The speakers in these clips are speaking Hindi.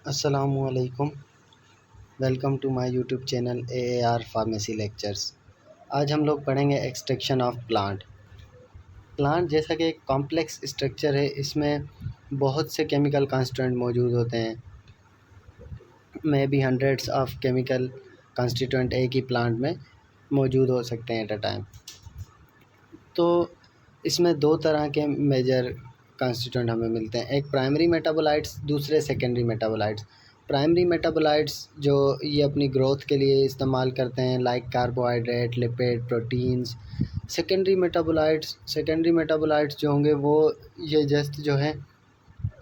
अस्सलामुअलैकुम। Welcome to my YouTube channel AAR pharmacy lectures. आज हम लोग पढ़ेंगे एक्सट्रैक्शन ऑफ प्लांट। प्लांट जैसा कि एक कॉम्प्लेक्स स्ट्रक्चर है, इसमें बहुत से केमिकल कॉन्स्टिट्यूएंट मौजूद होते हैं। May be hundreds of chemical constituent एक ही प्लांट में मौजूद हो सकते हैं एट अ टाइम। तो इसमें दो तरह के मेजर कॉन्स्टिट्यूएंट हमें मिलते हैं, एक प्राइमरी मेटाबोलाइट्स, दूसरे सेकेंडरी मेटाबोलाइट्स। प्राइमरी मेटाबोलाइट्स जो ये अपनी ग्रोथ के लिए इस्तेमाल करते हैं, like carbohydrate, lipid, proteins. Secondary metabolites जो होंगे वो ये जस्ट जो है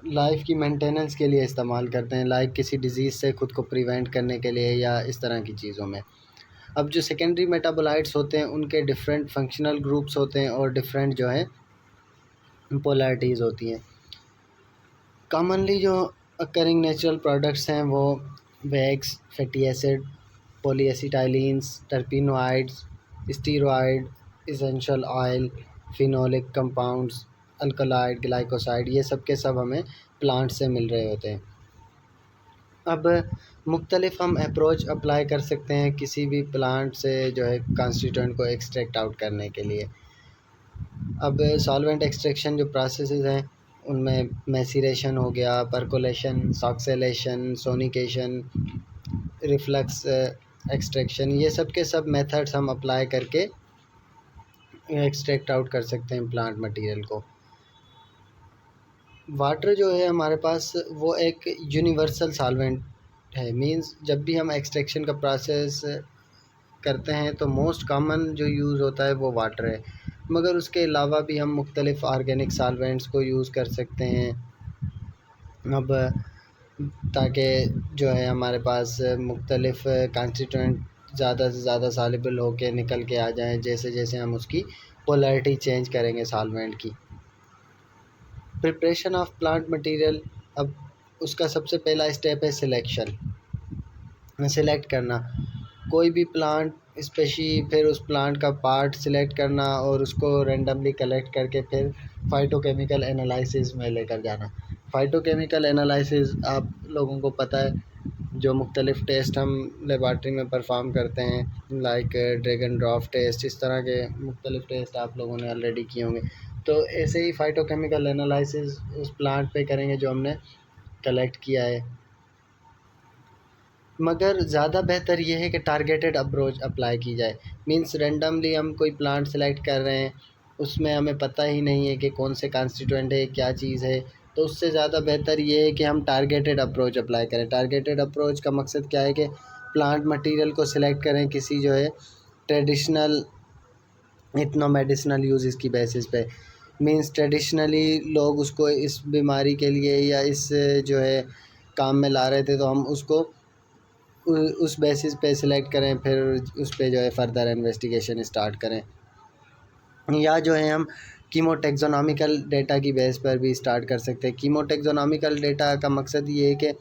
लाइफ की मेंटेनेंस के लिए इस्तेमाल करते हैं, लाइक किसी डिज़ीज़ से खुद को प्रिवेंट करने के लिए या इस तरह की चीज़ों में। अब जो सेकेंडरी मेटाबोलाइट्स होते हैं उनके डिफरेंट फंक्शनल ग्रुप्स होते हैं और डिफरेंट जो है पोलैरिटीज़ होती हैं। कॉमनली जो अकरिंग नेचुरल प्रोडक्ट्स हैं वो wax, fatty acid, polyacetylenes, terpenoids, steroid, essential oil, phenolic compounds, alkaloid, glycoside, ये सब के सब हमें प्लांट से मिल रहे होते हैं। अब मुख्तलिफ हम अप्रोच अप्लाई कर सकते हैं किसी भी प्लांट से जो है कॉन्स्टिट्यूएंट को एक्सट्रैक्ट आउट करने के लिए। अब सॉल्वेंट एक्सट्रैक्शन जो प्रोसेसेस हैं उनमें मैसीरेशन हो गया, परकोलेशन, सॉक्सेलेशन, सोनिकेशन, रिफ्लक्स एक्सट्रैक्शन, ये सब के सब मेथड्स हम अप्लाई करके एक्सट्रैक्ट आउट कर सकते हैं प्लांट मटेरियल को। वाटर जो है हमारे पास वो एक यूनिवर्सल सॉल्वेंट है, मींस जब भी हम एक्सट्रैक्शन का प्रोसेस करते हैं तो मोस्ट कॉमन जो यूज़ होता है वो वाटर है, मगर उसके अलावा भी हम मुख्तलिफ़ ऑर्गेनिक सॉल्वेंट्स को यूज़ कर सकते हैं। अब ताकि जो है हमारे पास मुख्तलिफ़ कॉन्स्टिट्यूएंट ज़्यादा से ज़्यादा सॉल्युबल होके निकल के आ जाएँ, जैसे जैसे हम उसकी पोलैरिटी चेंज करेंगे सॉल्वेंट की। प्रिपरेशन ऑफ प्लांट मटेरियल, अब उसका सबसे पहला स्टेप है सिलेक्शन, सेलेक्ट करना कोई भी प्लांट स्पेशी, फिर उस प्लांट का पार्ट सिलेक्ट करना और उसको रेंडमली कलेक्ट करके फिर फाइटोकेमिकल एनालिसिस में लेकर जाना। फाइटोकेमिकल एनालिसिस आप लोगों को पता है, जो मुख्तलिफ़ टेस्ट हम लेबॉर्ट्री में परफॉर्म करते हैं, लाइक ड्रैगन ड्रॉप टेस्ट, इस तरह के मुख्तलिफ़ टेस्ट आप लोगों ने ऑलरेडी किए होंगे। तो ऐसे ही फ़ाइटोकेमिकल एनालिसिस उस प्लांट पे करेंगे जो हमने कलेक्ट किया है। मगर ज़्यादा बेहतर ये है कि टारगेटेड अप्रोच अप्लाई की जाए, मींस रेंडमली हम कोई प्लांट सेलेक्ट कर रहे हैं, उसमें हमें पता ही नहीं है कि कौन से कॉन्स्टिट्यूएंट है, क्या चीज़ है। तो उससे ज़्यादा बेहतर ये है कि हम टारगेटेड अप्रोच अप्लाई करें। टारगेटेड अप्रोच का मकसद क्या है कि प्लांट मटेरियल को सिलेक्ट करें किसी जो है ट्रेडिशनल इथनो मेडिसिनल यूज़ की बेसिस पे, मींस ट्रेडिशनली लोग उसको इस बीमारी के लिए या इस जो है काम में ला रहे थे, तो हम उसको उस बेसिस पे सिलेक्ट करें, फिर उस पे जो है फर्दर इन्वेस्टिगेशन स्टार्ट करें, या जो है हम कीमोटेक्सोनॉमिकल डेटा की बेस पर भी स्टार्ट कर सकते हैं। कीमोटेक्सोनॉमिकल डेटा का मकसद ये है कि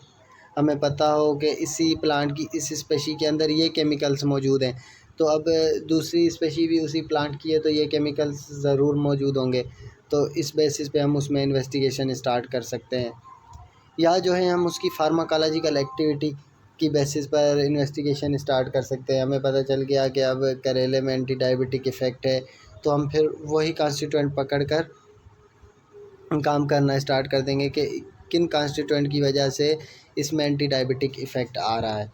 हमें पता हो कि इसी प्लांट की इस स्पेशी के अंदर ये केमिकल्स मौजूद हैं, तो अब दूसरी स्पेशी भी उसी प्लांट की है तो ये केमिकल्स ज़रूर मौजूद होंगे, तो इस बेसिस पे हम उसमें इन्वेस्टिगेशन स्टार्ट कर सकते हैं। या जो है हम उसकी फार्माकोलॉजिकल एक्टिविटी की बेसिस पर इन्वेस्टिगेशन स्टार्ट कर सकते हैं। हमें पता चल गया कि अब करेले में एंटी डायबिटिक इफ़ेक्ट है, तो हम फिर वही कॉन्स्टिट्यूएंट पकड़ कर काम करना स्टार्ट कर देंगे कि किन कॉन्स्टिट्यूएंट की वजह से इसमें एंटी डायबिटिक इफ़ेक्ट आ रहा है।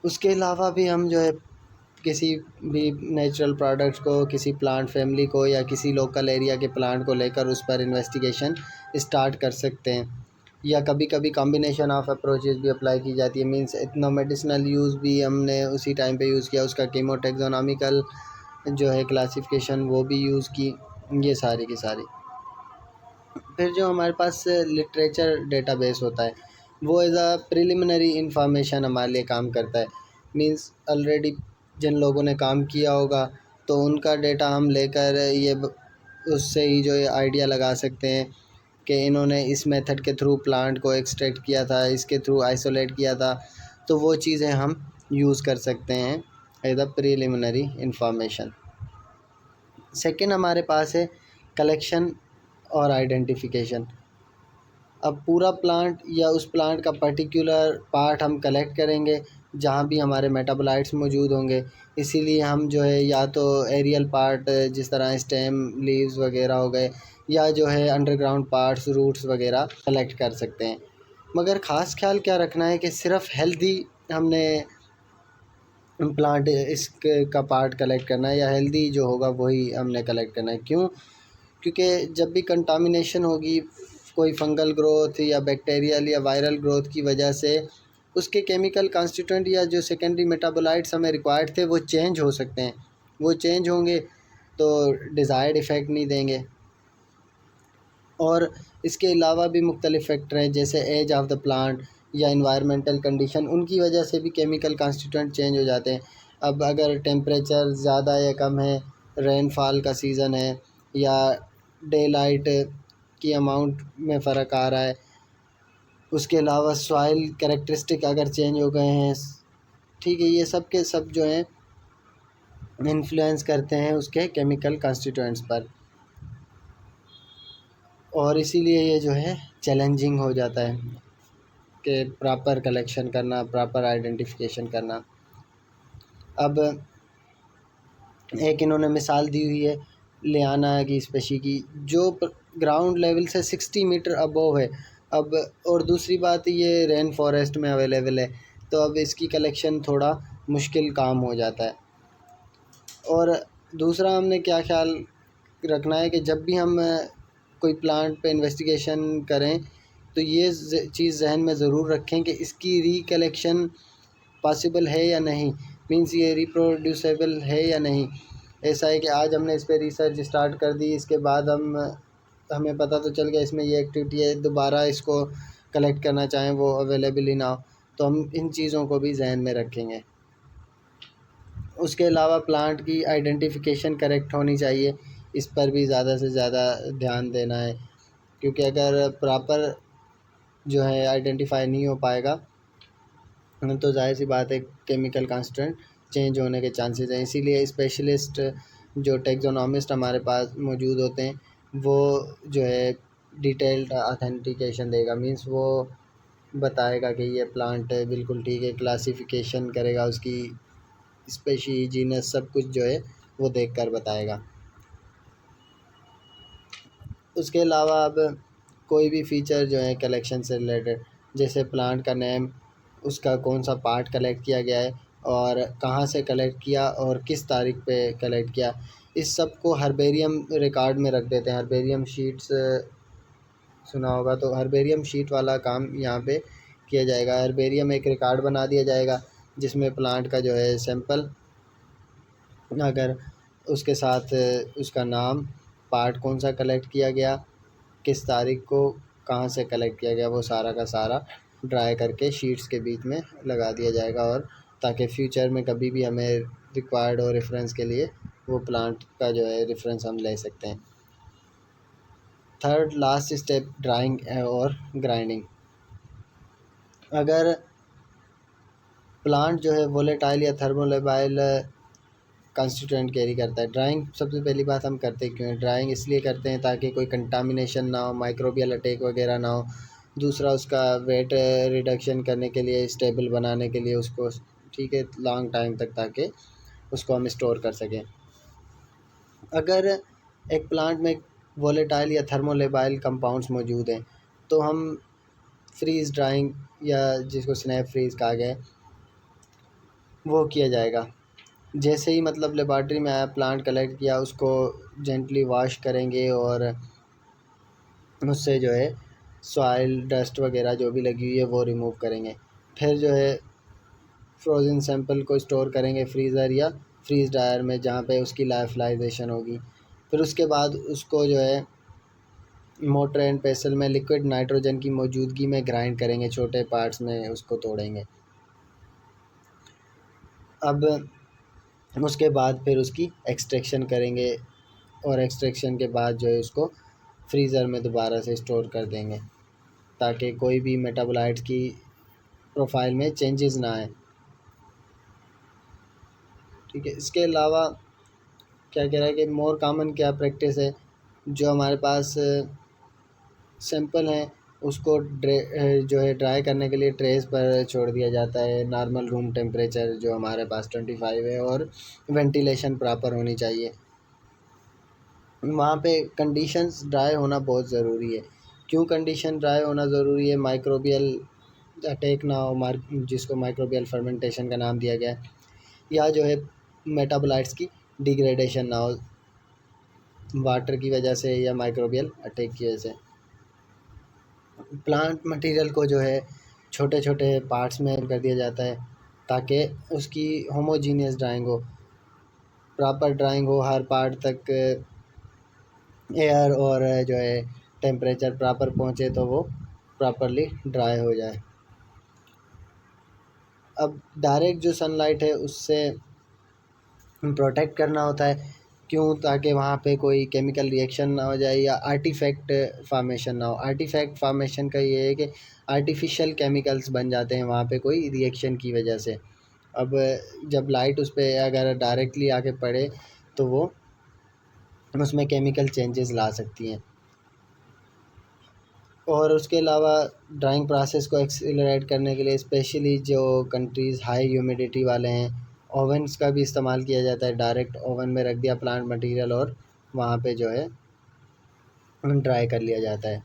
उसके अलावा भी हम जो है किसी भी नेचुरल प्रोडक्ट्स को, किसी प्लांट फैमिली को या किसी लोकल एरिया के प्लांट को लेकर उस पर इन्वेस्टिगेशन स्टार्ट कर सकते हैं। या कभी कभी कॉम्बिनेशन ऑफ अप्रोचेस भी अप्लाई की जाती है, मींस इतना मेडिसिनल यूज़ भी हमने उसी टाइम पे यूज़ किया, उसका कीमोटेक्सोनॉमिकल जो है क्लासिफिकेशन वो भी यूज़ की, ये सारी की सारी। फिर जो हमारे पास लिटरेचर डेटाबेस होता है वो एज अ प्रिलिमिनरी इंफॉर्मेशन हमारे लिए काम करता है, मींस ऑलरेडी जिन लोगों ने काम किया होगा तो उनका डेटा हम लेकर उससे ही जो ये आइडिया लगा सकते हैं कि इन्होंने इस मेथड के थ्रू प्लांट को एक्सट्रैक्ट किया था, इसके थ्रू आइसोलेट किया था, तो वो चीज़ें हम यूज़ कर सकते हैं as a preliminary information. Second हमारे पास है कलेक्शन और आइडेंटिफिकेशन। अब पूरा प्लांट या उस प्लांट का पर्टिकुलर पार्ट हम कलेक्ट करेंगे जहाँ भी हमारे मेटाबोलाइट्स मौजूद होंगे। इसीलिए हम जो है या तो एरियल पार्ट जिस तरह स्टेम, लीव्स वगैरह हो गए, या जो है अंडरग्राउंड पार्ट्स, रूट्स वगैरह कलेक्ट कर सकते हैं। मगर ख़ास ख्याल क्या रखना है कि सिर्फ़ हेल्दी हमने प्लांट का पार्ट कलेक्ट करना है, या हेल्दी जो होगा वही हमने कलेक्ट करना है। क्यों? क्योंकि जब भी कंटामिनेशन होगी कोई फंगल ग्रोथ या बैक्टीरियल या वायरल ग्रोथ की वजह से, उसके केमिकल कॉन्स्टिट्यूएंट या जो सेकेंडरी मेटाबोलाइट्स हमें रिक्वायर्ड थे वो चेंज हो सकते हैं। वो चेंज होंगे तो डिज़ायर्ड इफ़ेक्ट नहीं देंगे। और इसके अलावा भी मुख्तलिफ़ फैक्टर हैं, जैसे एज ऑफ द प्लांट या इन्वायरमेंटल कंडीशन, उनकी वजह से भी केमिकल कॉन्स्टिट्यूएंट चेंज हो जाते हैं। अब अगर टेम्परेचर ज़्यादा या कम है, रेनफॉल का सीज़न है, या डे लाइट की अमाउंट में फ़र्क आ रहा है, उसके अलावा सॉइल कैरेक्टरिस्टिक अगर चेंज हो गए हैं, ठीक है, ये सब के सब जो हैं इन्फ्लुएंस करते हैं उसके केमिकल कॉन्स्टिट्यूएंट्स पर। और इसीलिए ये जो है चैलेंजिंग हो जाता है कि प्रॉपर कलेक्शन करना, प्रॉपर आइडेंटिफिकेशन करना। अब एक इन्होंने मिसाल दी हुई है लियाना की स्पेशी की, जो ग्राउंड लेवल से 60 मीटर अबोव है। अब और दूसरी बात, ये रेन फॉरेस्ट में अवेलेबल है, तो अब इसकी कलेक्शन थोड़ा मुश्किल काम हो जाता है। और दूसरा हमने क्या ख्याल रखना है कि जब भी हम कोई प्लांट पे इन्वेस्टिगेशन करें तो ये चीज़ जहन में ज़रूर रखें कि इसकी रिकलेक्शन पॉसिबल है या नहीं, मींस ये रिप्रोड्यूसेबल है या नहीं। ऐसा है कि आज हमने इस पर रिसर्च स्टार्ट कर दी, इसके बाद हमें पता तो चल गया इसमें ये एक्टिविटी है, दोबारा इसको कलेक्ट करना चाहें वो अवेलेबल ही ना हो, तो हम इन चीज़ों को भी जहन में रखेंगे। उसके अलावा प्लांट की आइडेंटिफिकेशन करेक्ट होनी चाहिए, इस पर भी ज़्यादा से ज़्यादा ध्यान देना है, क्योंकि अगर प्रॉपर जो है आइडेंटिफाई नहीं हो पाएगा तो जाहिर सी बात है केमिकल कॉन्स्टेंट चेंज होने के चांसेस हैं। इसीलिए स्पेशलिस्ट जो टेक्सोनॉमिस्ट हमारे पास मौजूद होते हैं वो जो है डिटेल्ड ऑथेंटिकेशन देगा, मींस वो बताएगा कि ये प्लांट बिल्कुल ठीक है, क्लासिफिकेशन करेगा, उसकी स्पेशी, जीनस, सब कुछ जो है वो देखकर बताएगा। उसके अलावा अब कोई भी फ़ीचर जो है कलेक्शन से रिलेटेड, जैसे प्लांट का नेम, उसका कौन सा पार्ट कलेक्ट किया गया है और कहाँ से कलेक्ट किया और किस तारीख पे कलेक्ट किया, इस सब को हर्बेरियम रिकॉर्ड में रख देते हैं। हर्बेरियम शीट्स सुना होगा, तो हर्बेरियम शीट वाला काम यहाँ पे किया जाएगा। हर्बेरियम एक रिकॉर्ड बना दिया जाएगा जिसमें प्लांट का जो है सैंपल, अगर उसके साथ उसका नाम, पार्ट कौन सा कलेक्ट किया गया, किस तारीख को, कहाँ से कलेक्ट किया गया, वो सारा का सारा ड्राई करके शीट्स के बीच में लगा दिया जाएगा, और ताकि फ्यूचर में कभी भी हमें रिक्वायर्ड हो रेफरेंस के लिए, वो प्लांट का जो है रेफरेंस हम ले सकते हैं। थर्ड लास्ट स्टेप, ड्राइंग और ग्राइंडिंग। अगर प्लांट जो है वोलेटाइल या थर्मोलेबाइल कंस्टिट्यूएंट कैरी करता है, ड्राइंग सबसे पहली बात हम करते क्यों हैं? ड्राइंग इसलिए करते हैं ताकि कोई कंटामिनेशन ना हो, माइक्रोबियल अटैक वगैरह ना हो। दूसरा, उसका वेट रिडक्शन करने के लिए, स्टेबल बनाने के लिए उसको, ठीक है, लॉन्ग टाइम तक, ताकि उसको हम स्टोर कर सकें। अगर एक प्लांट में वोलेटाइल या थर्मोलेबाइल कंपाउंड्स मौजूद हैं तो हम फ्रीज़ ड्राइंग, या जिसको स्नैप फ्रीज़ कहा गया है, वो किया जाएगा। जैसे ही मतलब लेबॉर्ट्री में आया, प्लांट कलेक्ट किया, उसको जेंटली वॉश करेंगे और उससे जो है सॉइल, डस्ट वगैरह जो भी लगी हुई है वो रिमूव करेंगे। फिर जो है फ्रोज़न सैंपल को स्टोर करेंगे फ्रीज़र या फ्रीज़ ड्रायर में, जहाँ पे उसकी लाइफलाइजेशन होगी। फिर उसके बाद उसको जो है मोटर एंड पेसल में लिक्विड नाइट्रोजन की मौजूदगी में ग्राइंड करेंगे, छोटे पार्ट्स में उसको तोड़ेंगे। अब उसके बाद फिर उसकी एक्सट्रैक्शन करेंगे, और एक्सट्रैक्शन के बाद जो है उसको फ्रीज़र में दोबारा से स्टोर कर देंगे, ताकि कोई भी मेटाबोलाइट्स की प्रोफाइल में चेंजेस ना आए। ठीक है, इसके अलावा क्या कह रहा है कि मोर कॉमन क्या प्रैक्टिस है, जो हमारे पास सैंपल हैं उसको जो है ड्राई करने के लिए ट्रेस पर छोड़ दिया जाता है। नॉर्मल रूम टेम्परेचर जो हमारे पास 25 है, और वेंटिलेशन प्रॉपर होनी चाहिए। वहाँ पे कंडीशंस ड्राई होना बहुत ज़रूरी है। क्यों कंडीशन ड्राई होना ज़रूरी है? माइक्रोबियल अटैक ना हो, जिसको माइक्रोबियल फर्मेंटेशन का नाम दिया गया है, या जो है मेटाबोलाइट्स की डिग्रेडेशन ना हो वाटर की वजह से या माइक्रोबियल अटैक की वजह से। प्लांट मटेरियल को जो है छोटे छोटे पार्ट्स में कर दिया जाता है ताकि उसकी होमोजीनियस ड्राइंग हो, प्रॉपर ड्राइंग हो, हर पार्ट तक एयर और जो है टेम्परेचर प्रॉपर पहुँचे तो वो प्रॉपरली ड्राई हो जाए। अब डायरेक्ट जो सनलाइट है उससे प्रोटेक्ट करना होता है। क्यों? ताकि वहाँ पे कोई केमिकल रिएक्शन ना हो जाए या आर्टिफैक्ट फार्मेशन ना हो। आर्टिफैक्ट फार्मेशन का ये है कि आर्टिफिशियल केमिकल्स बन जाते हैं वहाँ पे कोई रिएक्शन की वजह से। अब जब लाइट उस पर अगर डायरेक्टली आके पड़े तो वो उसमें केमिकल चेंजेस ला सकती हैं। और उसके अलावा ड्राइंग प्रोसेस को एक्सीलरेट करने के लिए स्पेशली जो कंट्रीज़ हाई ह्यूमिडिटी वाले हैं, ओवन्स का भी इस्तेमाल किया जाता है। डायरेक्ट ओवन में रख दिया प्लांट मटेरियल और वहाँ पे जो है ड्राई कर लिया जाता है।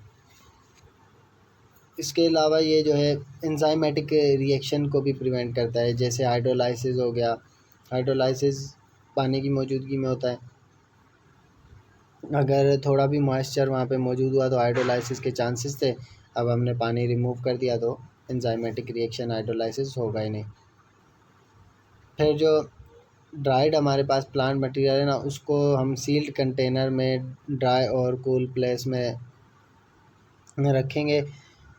इसके अलावा ये जो है एंजाइमेटिक रिएक्शन को भी प्रिवेंट करता है, जैसे हाइड्रोलाइसिस हो गया। हाइड्रोलाइसिस पानी की मौजूदगी में होता है। अगर थोड़ा भी मॉइस्चर वहाँ पे मौजूद हुआ तो हाइड्रोलाइसिस के चांसेस थे। अब हमने पानी रिमूव कर दिया तो एंजाइमेटिक रिएक्शन, हाइड्रोलाइसिस होगा ही नहीं। फिर जो ड्राइड हमारे पास प्लांट मटेरियल है ना, उसको हम सील्ड कंटेनर में ड्राई और कूल प्लेस में रखेंगे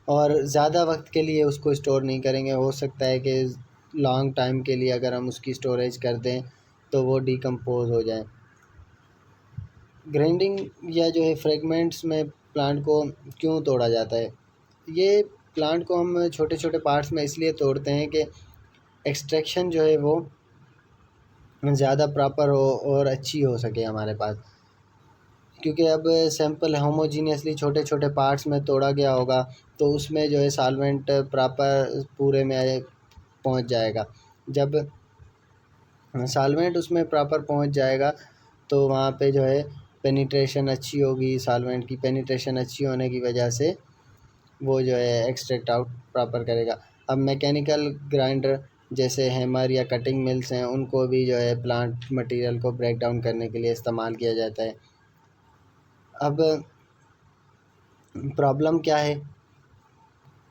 और ज़्यादा वक्त के लिए उसको स्टोर नहीं करेंगे। हो सकता है कि लॉन्ग टाइम के लिए अगर हम उसकी स्टोरेज कर दें तो वो डिकम्पोज हो जाए। ग्राइंडिंग या जो है फ्रेगमेंट्स में प्लांट को क्यों तोड़ा जाता है? ये प्लांट को हम छोटे छोटे पार्ट्स में इसलिए तोड़ते हैं कि एक्सट्रैक्शन जो है वो ज़्यादा प्रॉपर हो और अच्छी हो सके हमारे पास। क्योंकि अब सैंपल होमोजीनियसली छोटे छोटे पार्ट्स में तोड़ा गया होगा तो उसमें जो है सॉल्वेंट प्रॉपर पूरे में पहुंच जाएगा। जब सॉल्वेंट उसमें प्रॉपर पहुंच जाएगा तो वहाँ पे जो है पेनिट्रेशन अच्छी होगी। सॉल्वेंट की पेनिट्रेशन अच्छी होने की वजह से वो जो है एक्सट्रैक्ट आउट प्रॉपर करेगा। अब मैकेनिकल ग्राइंडर जैसे हैमर या कटिंग मिल्स हैं, उनको भी जो है प्लांट मटेरियल को ब्रेक डाउन करने के लिए इस्तेमाल किया जाता है। अब प्रॉब्लम क्या है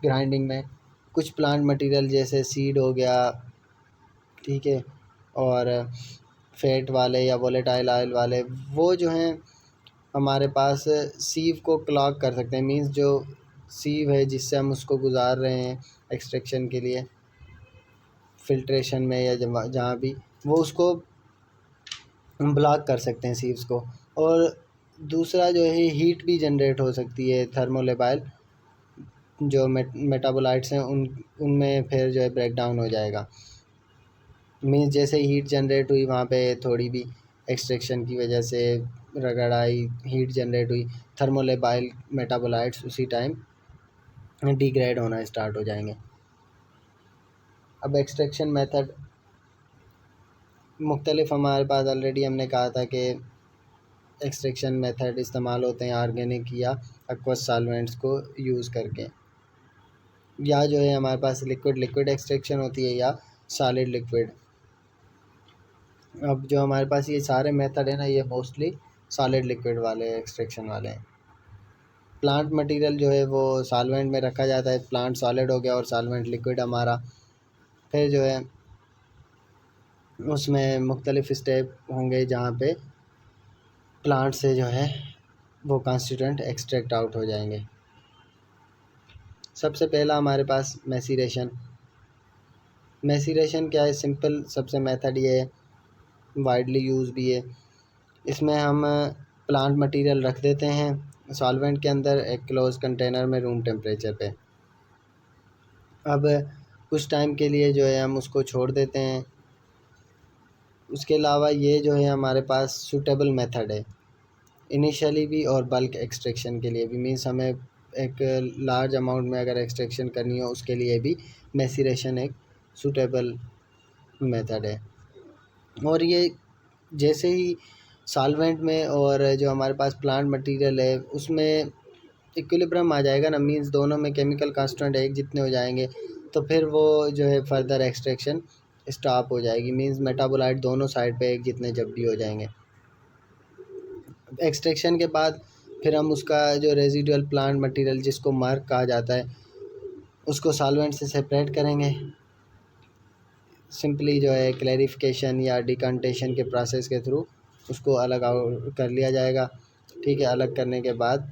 ग्राइंडिंग में? कुछ प्लांट मटेरियल जैसे सीड हो गया, ठीक है, और फैट वाले या वोलेटाइल ऑयल वाले, वो जो हैं हमारे पास सीव को क्लॉग कर सकते हैं। मींस जो सीव है जिससे हम उसको गुजार रहे हैं एक्सट्रैक्शन के लिए, फिल्ट्रेशन में या जहाँ भी, वो उसको ब्लॉक कर सकते हैं सीव्स को। और दूसरा जो है हीट भी जनरेट हो सकती है। थर्मोलेबाइल जो मेटाबोलाइट्स हैं उनमें फिर जो है ब्रेक डाउन हो जाएगा। मीन्स जैसे हीट जनरेट हुई वहाँ पे थोड़ी भी एक्सट्रैक्शन की वजह से रगड़ आई, हीट जनरेट हुई, थर्मोलेबाइल मेटाबोलाइट्स उसी टाइम डिग्रेड होना स्टार्ट हो जाएंगे। अब एक्सट्रैक्शन मेथड मुख्तलिफ हमारे पास ऑलरेडी हमने कहा था कि एक्सट्रैक्शन मेथड इस्तेमाल होते हैं ऑर्गेनिक या एक्वस सॉल्वेंट्स को यूज़ करके, या जो है हमारे पास लिक्विड एक्सट्रैक्शन होती है या सॉलिड लिक्विड। अब जो हमारे पास ये सारे मेथड है ना, ये मोस्टली सॉलिड लिक्विड वाले एक्सट्रैक्शन वाले हैं। प्लांट मटेरियल जो है वो सॉल्वेंट में रखा जाता है। प्लांट सॉलिड हो गया और सॉल्वेंट लिक्विड हमारा। फिर जो है उसमें मुख्तलिफ स्टेप होंगे जहाँ पे प्लांट से जो है वो कॉन्स्टिट्यूएंट एक्सट्रैक्ट आउट हो जाएंगे। सबसे पहला हमारे पास मैसीरेशन। मैसीरेशन क्या है? सिंपल सबसे मेथड ये है, वाइडली यूज़ भी है। इसमें हम प्लांट मटेरियल रख देते हैं सॉल्वेंट के अंदर एक क्लोज कंटेनर में रूम टेम्परेचर पे। अब कुछ टाइम के लिए जो है हम उसको छोड़ देते हैं। उसके अलावा ये जो है हमारे पास सूटेबल मेथड है इनिशियली भी और बल्क एक्सट्रैक्शन के लिए भी। मीन्स हमें एक लार्ज अमाउंट में अगर एक्सट्रैक्शन करनी हो उसके लिए भी मैसीरेशन एक सूटेबल मेथड है। और ये जैसे ही सॉल्वेंट में और जो हमारे पास प्लांट मटेरियल है उसमें इक्विलिब्रियम आ जाएगा ना, मींस दोनों में केमिकल कांस्टेंट एक जितने हो जाएंगे, तो फिर वो जो है फर्दर एक्सट्रैक्शन स्टॉप हो जाएगी। मींस मेटाबोलाइट दोनों साइड पे एक जितने जब भी हो जाएंगे। एक्सट्रैक्शन के बाद फिर हम उसका जो रेजिडुअल प्लांट मटेरियल जिसको मार्क कहा जाता है उसको सॉल्वेंट से सेपरेट करेंगे। सिंपली जो है क्लैरिफिकेशन या डिकंटेशन के प्रोसेस के थ्रू उसको अलग आउट कर लिया जाएगा। ठीक है, अलग करने के बाद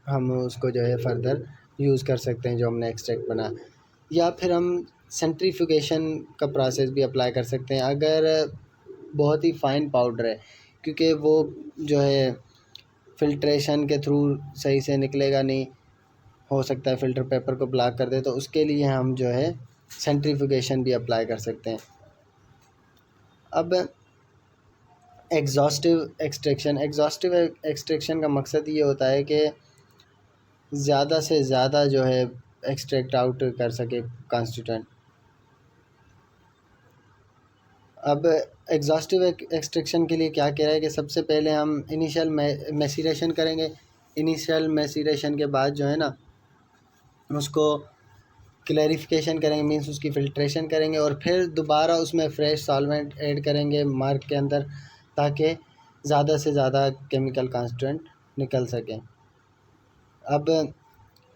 हम उसको जो है फर्दर यूज़ कर सकते हैं जो हमने एक्सट्रैक्ट बना, या फिर हम सेंट्रीफ्यूगेशन का प्रोसेस भी अप्लाई कर सकते हैं अगर बहुत ही फाइन पाउडर है, क्योंकि वो जो है फ़िल्ट्रेशन के थ्रू सही से निकलेगा नहीं, हो सकता है फ़िल्टर पेपर को ब्लॉक कर दे, तो उसके लिए हम जो है सेंट्रीफ्यूगेशन भी अप्लाई कर सकते हैं। अब एग्जॉस्टिव एक्सट्रैक्शन का मकसद ये होता है कि ज़्यादा से ज़्यादा जो है एक्सट्रैक्ट आउट कर सके कॉन्स्टिट्यूएंट। अब एग्जॉस्टिव एक्सट्रैक्शन के लिए क्या कह रहा है कि सबसे पहले हम इनिशियल मैसीरेशन करेंगे। इनिशियल मैसीरेशन के बाद जो है ना उसको क्लैरिफिकेशन करेंगे, मींस उसकी फ़िल्ट्रेशन करेंगे, और फिर दोबारा उसमें फ्रेश सॉल्वेंट ऐड करेंगे मार्क के अंदर, ताकि ज़्यादा से ज़्यादा केमिकल कांस्टेंट निकल सकें। अब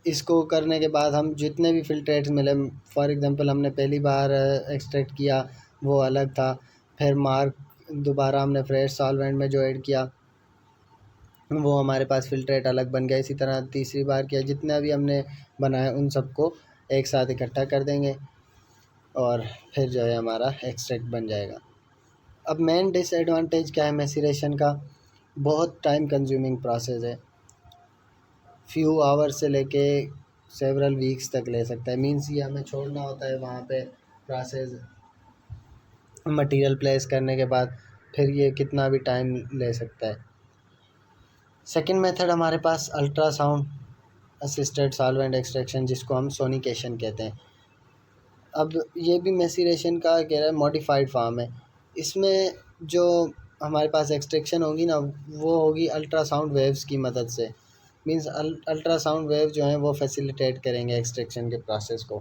इसको करने के बाद हम जितने भी फ़िल्ट्रेट्स मिले, फॉर एग्ज़ाम्पल हमने पहली बार एक्सट्रैक्ट किया वो अलग था, फिर मार्क दोबारा हमने फ्रेश सॉल्वेंट में जो ऐड किया वो हमारे पास फ़िल्ट्रेट अलग बन गया। इसी तरह तीसरी बार किया, जितना भी हमने बनाया उन सबको एक साथ इकट्ठा कर देंगे और फिर जो है हमारा एक्सट्रैक्ट बन जाएगा। अब मेन डिसएडवांटेज क्या है मैसीरेशन का? बहुत टाइम कंज्यूमिंग प्रोसेस है, फ्यू आवर्स से लेके सेवरल वीक्स तक ले सकता है। मींस ये हमें छोड़ना होता है वहाँ पे प्रोसेस मटेरियल प्लेस करने के बाद, फिर ये कितना भी टाइम ले सकता है। सेकंड मेथड हमारे पास अल्ट्रासाउंड असिस्टेड सॉल्वेंट एक्सट्रैक्शन, जिसको हम सोनिकेशन कहते हैं। अब ये भी मैसीरेशन का कह रहा है मॉडिफाइड फॉर्म है। इसमें जो हमारे पास एक्सट्रैक्शन होगी ना वो होगी अल्ट्रासाउंड वेव्स की मदद से। मींस अल्ट्रासाउंड वेव जो है वो फैसिलिटेट करेंगे एक्सट्रैक्शन के प्रोसेस को।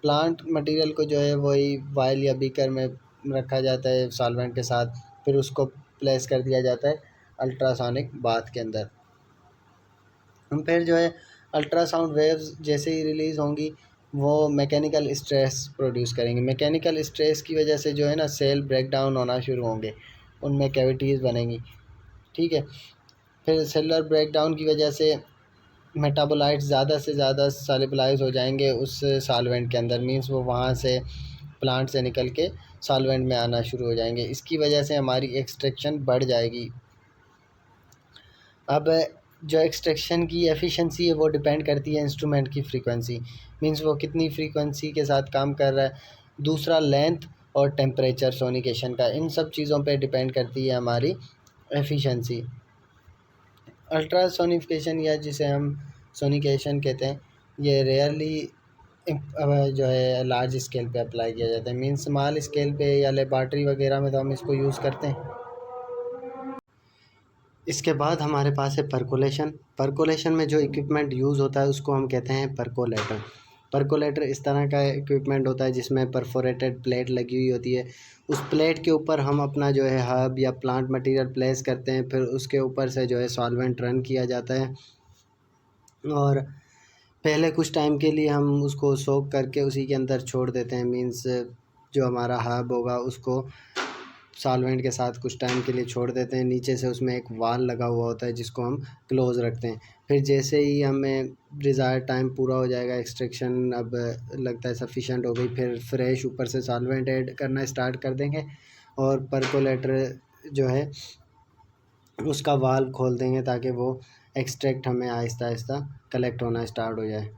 प्लांट मटेरियल को जो है वही वायल या बीकर में रखा जाता है सॉल्वेंट के साथ, फिर उसको प्लेस कर दिया जाता है अल्ट्रासोनिक बाथ के अंदर। हम फिर जो है अल्ट्रासाउंड वेव्स जैसे ही रिलीज़ होंगी वो मैकेनिकल स्ट्रेस प्रोड्यूस करेंगे। मैकेनिकल स्ट्रेस की वजह से जो है ना सेल ब्रेक डाउन होना शुरू होंगे, उनमें कैविटीज़ बनेंगी। ठीक है, फिर सेलुलर ब्रेक डाउन की वजह से मेटाबोलाइट्स ज़्यादा से ज़्यादा सॉल्युबलाइज हो जाएंगे उस सॉल्वेंट के अंदर। मींस वो वहाँ से प्लांट से निकल के सॉल्वेंट में आना शुरू हो जाएंगे। इसकी वजह से हमारी एक्सट्रैक्शन बढ़ जाएगी। अब जो एक्सट्रैक्शन की एफिशिएंसी है वो डिपेंड करती है इंस्ट्रूमेंट की फ्रीक्वेंसी, मींस वो कितनी फ्रीक्वेंसी के साथ काम कर रहा है। दूसरा लेंथ और टेम्परेचर सोनिकेशन का, इन सब चीज़ों पे डिपेंड करती है हमारी एफिशिएंसी। अल्ट्रासोनिफिकेशन या जिसे हम सोनिकेशन कहते हैं, ये रेयरली जो है लार्ज स्केल पे अप्लाई किया जाता है। मींस स्मॉल स्केल पे या लेबॉर्ट्री वगैरह में तो हम इसको यूज़ करते हैं। इसके बाद हमारे पास है परकोलेशन। परकोलेशन में जो इक्विपमेंट यूज़ होता है उसको हम कहते हैं परकोलेटर। परकोलेटर इस तरह का इक्विपमेंट होता है जिसमें परफोरेटेड प्लेट लगी हुई होती है। उस प्लेट के ऊपर हम अपना जो है हब या प्लांट मटेरियल प्लेस करते हैं, फिर उसके ऊपर से जो है सॉल्वेंट रन किया जाता है, और पहले कुछ टाइम के लिए हम उसको सोक करके उसी के अंदर छोड़ देते हैं। मींस जो हमारा हब होगा उसको सॉल्वेंट के साथ कुछ टाइम के लिए छोड़ देते हैं। नीचे से उसमें एक वाल लगा हुआ होता है जिसको हम क्लोज़ रखते हैं। फिर जैसे ही हमें डिज़ायर्ड टाइम पूरा हो जाएगा, एक्सट्रैक्शन अब लगता है सफिशिएंट हो गई, फिर फ्रेश ऊपर से सॉल्वेंट ऐड करना स्टार्ट कर देंगे और परकोलेटर जो है उसका वाल्व खोल देंगे ताकि वो एक्सट्रैक्ट हमें आहिस्ता आहिस्ता कलेक्ट होना स्टार्ट हो जाए।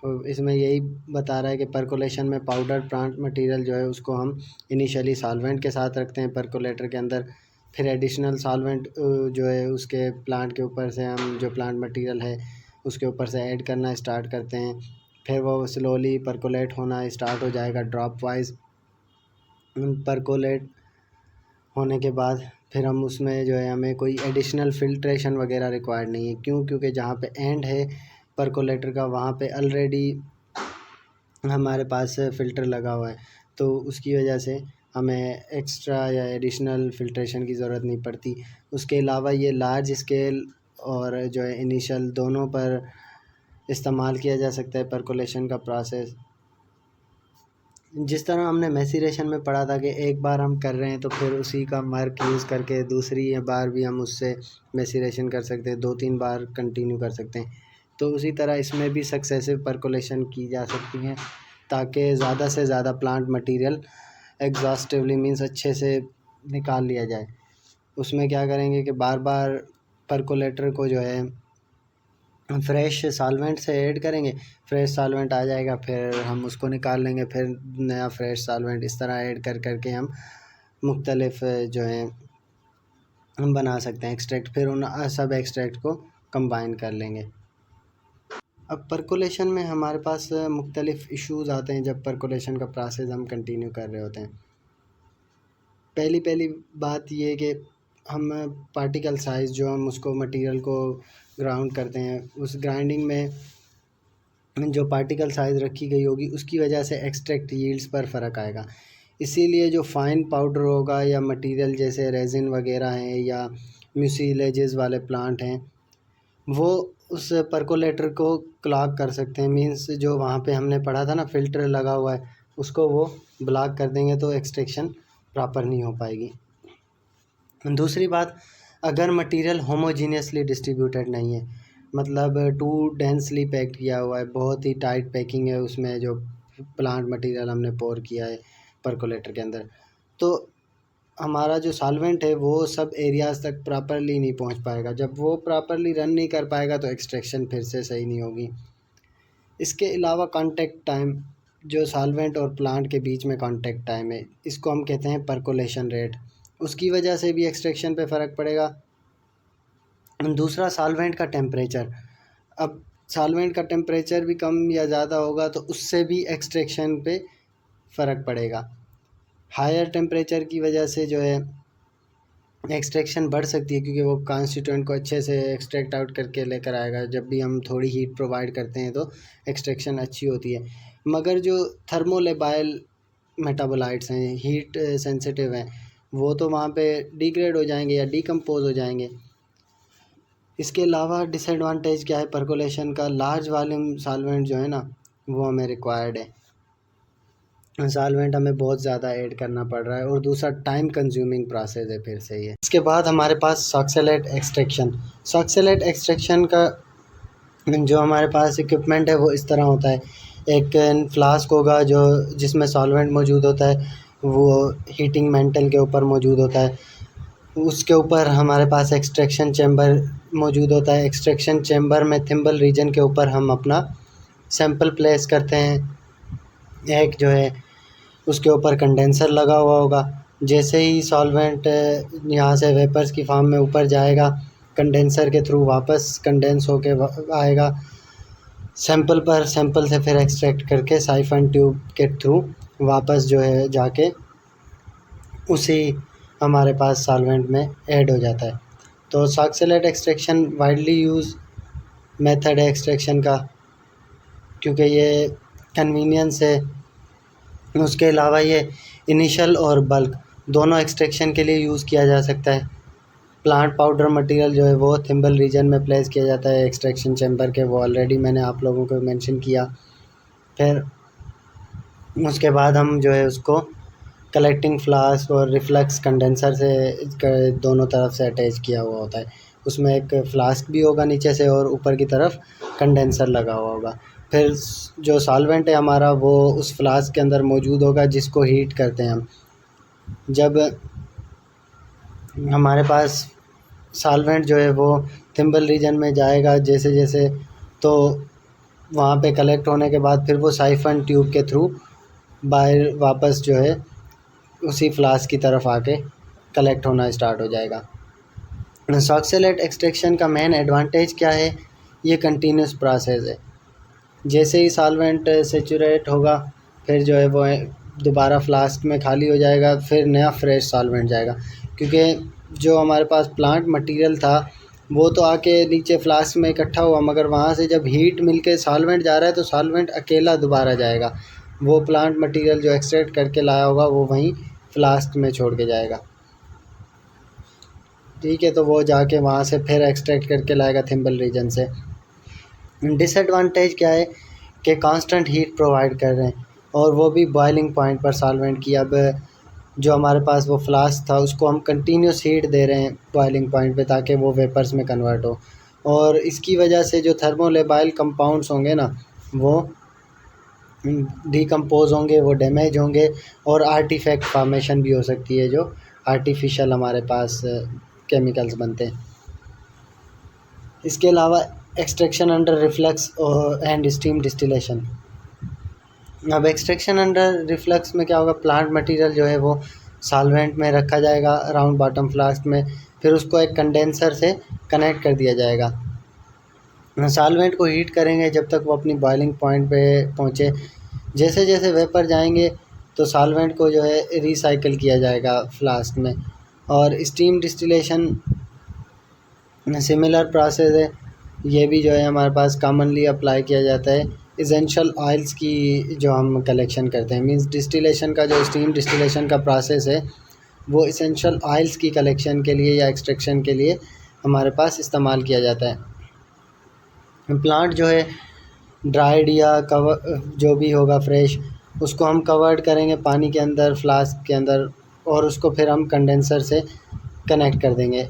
तो इसमें यही बता रहा है कि परकोलेशन में पाउडर प्लांट मटेरियल जो है उसको हम इनिशियली सॉल्वेंट के साथ रखते हैं परकोलेटर के अंदर, फिर एडिशनल सॉल्वेंट जो है उसके प्लांट के ऊपर से हम जो प्लांट मटेरियल है उसके ऊपर से ऐड करना स्टार्ट करते हैं। फिर वो स्लोली परकोलेट होना स्टार्ट हो जाएगा ड्रॉप वाइज। परकोलेट होने के बाद फिर हम उसमें जो है हमें कोई एडिशनल फ़िल्ट्रेशन वगैरह रिक्वायर्ड नहीं है। क्यों? क्योंकि जहाँ पे एंड है परकोलेटर का वहाँ पे ऑलरेडी हमारे पास फ़िल्टर लगा हुआ है, तो उसकी वजह से हमें एक्स्ट्रा या एडिशनल फ़िल्ट्रेशन की ज़रूरत नहीं पड़ती। उसके अलावा ये लार्ज स्केल और जो है इनिशियल दोनों पर इस्तेमाल किया जा सकता है परकोलेशन का प्रोसेस। जिस तरह हमने मैसीरेशन में पढ़ा था कि एक बार हम कर रहे हैं तो फिर उसी का मार्क यूज़ करके दूसरी बार भी हम उससे मैसीरेशन कर सकते हैं, 2-3 बार कंटिन्यू कर सकते हैं। तो उसी तरह इसमें भी सक्सेसिव परकोलेशन की जा सकती हैं ताकि ज़्यादा से ज़्यादा प्लांट मटेरियल एग्जॉस्टिवली मींस अच्छे से निकाल लिया जाए। उसमें क्या करेंगे कि बार बार परकोलेटर को जो है फ्रेश सॉल्वेंट से ऐड करेंगे, फ्रेश सॉल्वेंट आ जाएगा, फिर हम उसको निकाल लेंगे, फिर नया फ्रेश सॉल्वेंट, इस तरह ऐड कर करके हम मुख्तलिफ जो है हम बना सकते हैं एक्सट्रैक्ट। फिर उन सब एक्सट्रैक्ट को कंबाइन कर लेंगे। अब परकोलेशन में हमारे पास मुख्तलिफ इश्यूज़ आते हैं जब परकोलेशन का प्रोसेस हम कंटिन्यू कर रहे होते हैं। पहली बात ये कि हम पार्टिकल साइज़ जो हम उसको मटेरियल को ग्राउंड करते हैं, उस ग्राइंडिंग में जो पार्टिकल साइज़ रखी गई होगी उसकी वजह से एक्सट्रैक्ट यील्ड्स पर फ़र्क आएगा। इसीलिए जो फ़ाइन पाउडर होगा या मटेरियल जैसे रेजिन वगैरह हैं या म्यूसिलेजेस वाले प्लांट हैं, वो उस परकोलेटर को क्लॉग कर सकते हैं। मींस जो वहाँ पे हमने पढ़ा था ना फ़िल्टर लगा हुआ है, उसको वो ब्लॉक कर देंगे तो एक्सट्रैक्शन प्रॉपर नहीं हो पाएगी। दूसरी बात, अगर मटेरियल होमोजीनियसली डिस्ट्रीब्यूटेड नहीं है, मतलब टू डेंसली पैक्ड किया हुआ है, बहुत ही टाइट पैकिंग है उसमें जो प्लांट मटेरियल हमने पोर किया है परकोलेटर के अंदर, तो हमारा जो सॉल्वेंट है वो सब एरियाज़ तक प्रॉपरली नहीं पहुंच पाएगा। जब वो प्रॉपरली रन नहीं कर पाएगा तो एक्सट्रैक्शन फिर से सही नहीं होगी। इसके अलावा कांटेक्ट टाइम, जो सॉल्वेंट और प्लांट के बीच में कांटेक्ट टाइम है, इसको हम कहते हैं परकोलेशन रेट, उसकी वजह से भी एक्सट्रैक्शन पे फ़र्क पड़ेगा। दूसरा, सॉल्वेंट का टेम्परेचर। अब सॉल्वेंट का टेम्परेचर भी कम या ज़्यादा होगा तो उससे भी एक्सट्रैक्शन पे फ़र्क पड़ेगा। हायर टेम्परेचर की वजह से जो है एक्सट्रैक्शन बढ़ सकती है क्योंकि वो कॉन्स्टिट्यूएंट को अच्छे से एक्सट्रैक्ट आउट करके लेकर आएगा। जब भी हम थोड़ी हीट प्रोवाइड करते हैं तो एक्सट्रैक्शन अच्छी होती है। मगर जो थर्मोलेबाइल मेटाबोलाइट्स हैं, हीट सेंसिटिव हैं, वो तो वहाँ पे डिग्रेड हो जाएंगे या डिकम्पोज हो जाएंगे। इसके अलावा डिसएडवांटेज क्या है परकोलेशन का? लार्ज वॉल्यूम सॉल्वेंट जो है ना वो हमें रिक्वायर्ड है, सॉल्वेंट हमें बहुत ज़्यादा ऐड करना पड़ रहा है, और दूसरा टाइम कंज्यूमिंग प्रोसेस है फिर से ये। इसके बाद हमारे पास सॉक्सेलेट एक्सट्रैक्शन। सॉक्सेलेट एक्सट्रैक्शन का जो हमारे पास इक्विपमेंट है वो इस तरह होता है। एक फ्लास्क होगा जो जिसमें सॉल्वेंट मौजूद होता है, वो हीटिंग मेंटल के ऊपर मौजूद होता है। उसके ऊपर हमारे पास एक्सट्रैक्शन चैम्बर मौजूद होता है। एक्सट्रैक्शन चैम्बर में थिम्बल रीजन के ऊपर हम अपना सैंपल प्लेस करते हैं। एक जो है उसके ऊपर कंडेंसर लगा हुआ होगा। जैसे ही सॉल्वेंट यहाँ से वेपर्स की फॉर्म में ऊपर जाएगा, कंडेंसर के थ्रू वापस कंडेंस होके आएगा सैंपल पर, सैंपल से फिर एक्सट्रैक्ट करके साइफन ट्यूब के थ्रू वापस जो है जाके उसी हमारे पास सॉल्वेंट में ऐड हो जाता है। तो सॉक्सेलेट एक्सट्रैक्शन वाइडली यूज़ मेथड है एक्सट्रैक्शन का, क्योंकि ये कन्वीनियंस है। उसके अलावा ये इनिशियल और बल्क दोनों एक्सट्रैक्शन के लिए यूज़ किया जा सकता है। प्लांट पाउडर मटेरियल जो है वो थिम्बल रीजन में प्लेस किया जाता है एक्सट्रैक्शन चैम्बर के, वो ऑलरेडी मैंने आप लोगों को मेंशन किया। फिर उसके बाद हम जो है उसको कलेक्टिंग फ्लास्क और रिफ्लक्स कंडेंसर से दोनों तरफ से अटैच किया हुआ होता है। उसमें एक फ्लास्क भी होगा नीचे से और ऊपर की तरफ कंडेंसर लगा हुआ होगा। फिर जो सॉल्वेंट है हमारा वो उस फ्लास्क के अंदर मौजूद होगा जिसको हीट करते हैं हम। जब हमारे पास सॉल्वेंट जो है वो थिम्बल रीजन में जाएगा जैसे जैसे, तो वहाँ पे कलेक्ट होने के बाद फिर वो साइफन ट्यूब के थ्रू बाहर वापस जो है उसी फ्लास्क की तरफ आके कलेक्ट होना स्टार्ट हो जाएगा। सॉक्सेलेट एक्सट्रैक्शन का मेन एडवांटेज क्या है ये कंटिन्यूस प्रोसेस है। जैसे ही सॉल्वेंट सेचुरेट होगा फिर जो है वो दोबारा फ्लास्क में खाली हो जाएगा, फिर नया फ्रेश सॉल्वेंट जाएगा, क्योंकि जो हमारे पास प्लांट मटेरियल था वो तो आके नीचे फ्लास्क में इकट्ठा हुआ, मगर वहाँ से जब हीट मिलके सॉल्वेंट जा रहा है तो सॉल्वेंट अकेला दोबारा जाएगा, वो प्लांट मटेरियल जो एक्सट्रैक्ट करके लाया होगा वो वहीं फ्लास्क में छोड़ के जाएगा। ठीक है, तो वो जाके वहाँ से फिर एक्सट्रैक्ट करके लाएगा थिम्बल रीजन से। डिसएडवांटेज क्या है कि कांस्टेंट हीट प्रोवाइड कर रहे हैं, और वो भी बॉइलिंग पॉइंट पर सॉल्वेंट की। अब जो हमारे पास वो फ्लास्क था उसको हम कंटिन्यूस हीट दे रहे हैं बॉइलिंग पॉइंट पे, ताकि वो वेपर्स में कन्वर्ट हो, और इसकी वजह से जो थर्मोलेबाइल कंपाउंड्स होंगे ना वो डिकम्पोज होंगे, वो डैमेज होंगे, और आर्टिफैक्ट फॉर्मेशन भी हो सकती है, जो आर्टिफिशियल हमारे पास केमिकल्स बनते हैं। इसके अलावा extraction under reflux and steam distillation. अब एक्सट्रैक्शन अंडर रिफ्लक्स में क्या होगा, प्लांट मटेरियल जो है वो सॉल्वेंट में रखा जाएगा राउंड बॉटम फ्लास्क में, फिर उसको एक कंडेंसर से कनेक्ट कर दिया जाएगा। सॉल्वेंट को हीट करेंगे जब तक वो अपनी बॉइलिंग पॉइंट पे पहुँचे। जैसे जैसे वेपर जाएंगे तो सॉल्वेंट को जो है रिसाइकिल किया जाएगा फ्लास्क में। और स्टीम डिस्टिलेशन सिमिलर प्रोसेस है, ये भी जो है हमारे पास कॉमनली अप्लाई किया जाता है इसेंशियल ऑयल्स की जो हम कलेक्शन करते हैं। मींस डिस्टिलेशन का जो स्टीम डिस्टिलेशन का प्रोसेस है वो इसेंशियल ऑयल्स की कलेक्शन के लिए या एक्सट्रैक्शन के लिए हमारे पास इस्तेमाल किया जाता है। प्लांट जो है ड्राइड या कवर जो भी होगा फ्रेश, उसको हम कवर्ड करेंगे पानी के अंदर, फ्लास्क के अंदर, और उसको फिर हम कंडेंसर से कनेक्ट कर देंगे।